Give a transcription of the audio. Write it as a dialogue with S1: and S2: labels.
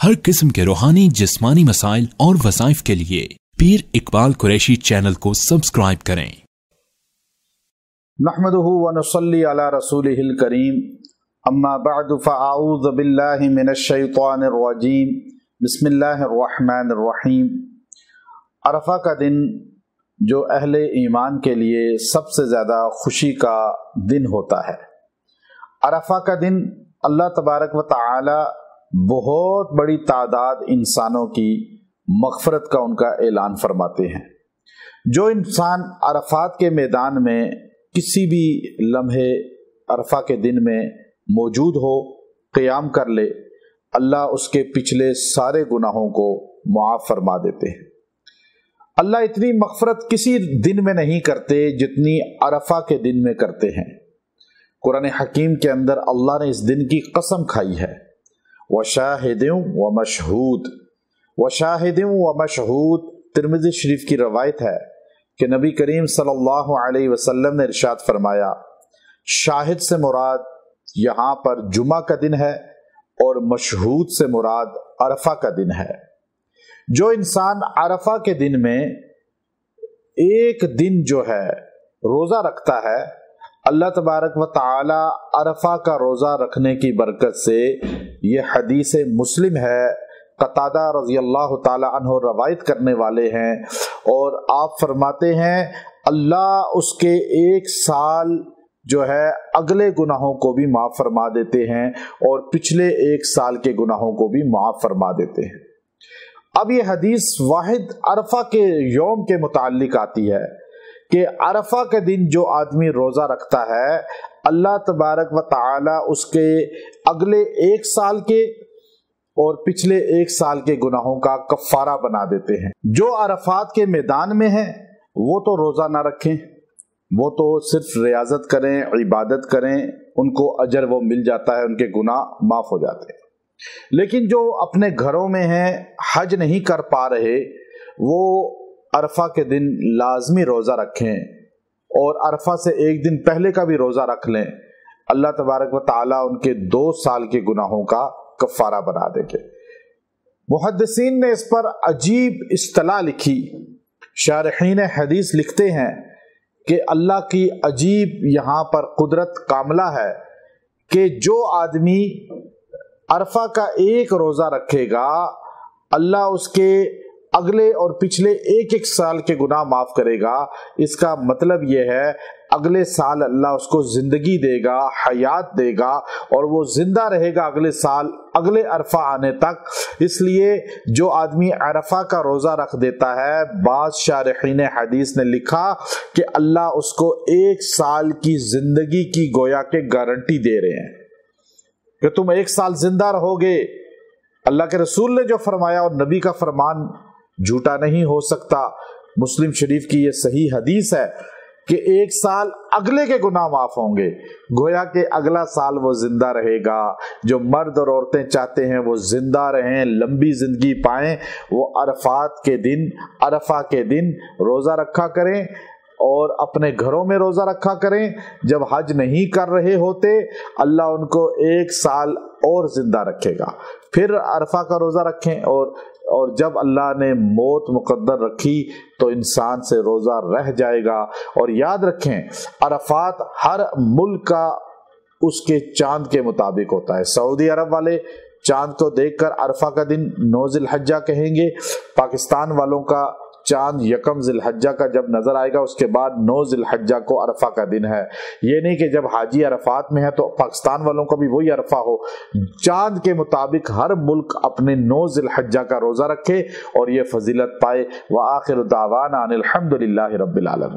S1: हर किस्म के रूहानी जिस्मानी मसाइल और वज़ाइफ के लिए पीर इकबाल कुरैशी चैनल को सब्सक्राइब करें।
S2: नहमदुहु व नसल्ली अला रसूलिहिल करीम, अम्मा बअद फ़अऊज़ु बिल्लाहि मिनश शैतानिर रजीम, बिस्मिल्लाहिर रहमानिर रहीम। अरफा का दिन जो अहले ईमान के लिए सबसे ज़्यादा खुशी का दिन होता है। अरफा का दिन अल्लाह तबारक व तआला बहुत बड़ी तादाद इंसानों की मग़फ़रत का उनका ऐलान फरमाते हैं। जो इंसान अरफात के मैदान में किसी भी लम्हे अरफा के दिन में मौजूद हो, क़ियाम कर ले, अल्लाह उसके पिछले सारे गुनाहों को मुआफ़ फरमा देते हैं। अल्लाह इतनी मग़फ़रत किसी दिन में नहीं करते जितनी अरफा के दिन में करते हैं। कुरान हकीम के अंदर अल्लाह ने इस दिन की कसम खाई है, वशाहिदिन व मशहूद। वशाहिदिन व मशहूद तिर्मिज़ी शरीफ की रवायत है कि नबी करीम सल्लल्लाहु अलैहि वसल्लम ने इरशाद फरमाया, शाहिद से मुराद यहाँ पर जुमा का दिन है और मशहूद से मुराद अरफा का दिन है। जो इंसान अरफा के दिन में एक दिन जो है रोज़ा रखता है, अल्लाह तबारक व तआला अरफा का रोज़ा रखने की बरकत से, ये हदीस मुस्लिम है, कतादा रज़ी अल्लाह ताला अन्हु रवायत करने वाले हैं, और आप फरमाते हैं अल्लाह उसके एक साल जो है अगले गुनाहों को भी माफ़ फरमा देते हैं और पिछले एक साल के गुनाहों को भी माफ़ फरमा देते हैं। अब ये हदीस वाहिद अरफा के यौम के मुताल्लिक आती है कि अरफा के दिन जो आदमी रोज़ा रखता है, अल्लाह तबारक व तआला उसके अगले एक साल के और पिछले एक साल के गुनाहों का कफ़ारा बना देते हैं। जो अरफात के मैदान में हैं वो तो रोज़ा ना रखें, वो तो सिर्फ रियाजत करें, इबादत करें, उनको अजर वो मिल जाता है, उनके गुनाह माफ़ हो जाते हैं। लेकिन जो अपने घरों में हैं, हज नहीं कर पा रहे, वो अरफा के दिन लाजमी रोज़ा रखें और अरफा से एक दिन पहले का भी रोज़ा रख लें। अल्लाह तबारक व तआला उनके 2 साल के गुनाहों का कफ़ारा बना देंगे। मुहद्दिसीन ने इस पर अजीब इस्तिलाह लिखी। शारिहीन हदीस लिखते हैं कि अल्लाह की अजीब यहाँ पर कुदरत कामला है कि जो आदमी अरफा का एक रोज़ा रखेगा, अल्लाह उसके अगले और पिछले एक एक साल के गुनाह माफ़ करेगा। इसका मतलब यह है अगले साल अल्लाह उसको ज़िंदगी देगा, हयात देगा, और वो ज़िंदा रहेगा अगले साल, अगले अरफा आने तक। इसलिए जो आदमी अरफा का रोज़ा रख देता है, बाज़ शारिहीन हदीस ने लिखा कि अल्लाह उसको 1 साल की ज़िंदगी की गोया के गारंटी दे रहे हैं कि तुम 1 साल जिंदा रहोगे। अल्लाह के रसूल ने जो फरमाया और नबी का फरमान झूठा नहीं हो सकता। मुस्लिम शरीफ की ये सही हदीस है कि 1 साल अगले के गुनाह माफ होंगे, गोया के अगला साल वो जिंदा रहेगा। जो मर्द और औरतें चाहते हैं वो जिंदा रहें, लंबी जिंदगी पाएं, वो अरफात के दिन, अरफा के दिन रोज़ा रखा करें और अपने घरों में रोज़ा रखा करें। जब हज नहीं कर रहे होते, अल्लाह उनको 1 साल और जिंदा रखेगा। फिर अरफा का रोज़ा रखें, और जब अल्लाह ने मौत मुकद्दर रखी तो इंसान से रोज़ा रह जाएगा। और याद रखें, अरफात हर मुल्क का उसके चांद के मुताबिक होता है। सऊदी अरब वाले चांद को देखकर अरफा का दिन 9 ज़िलहज्जा कहेंगे। पाकिस्तान वालों का चांद 1 ज़िलहज्जा का जब नजर आएगा, उसके बाद 9 ज़िलहज्जा को अरफा का दिन है। ये नहीं कि जब हाजी अरफात में है तो पाकिस्तान वालों का भी वही अरफा हो। चांद के मुताबिक हर मुल्क अपने 9 ज़िलहज्जा का रोज़ा रखे और ये फजीलत पाए। व आखिर दावाना अनिल हम्दुलिल्लाहि रब्बिल आलमीन।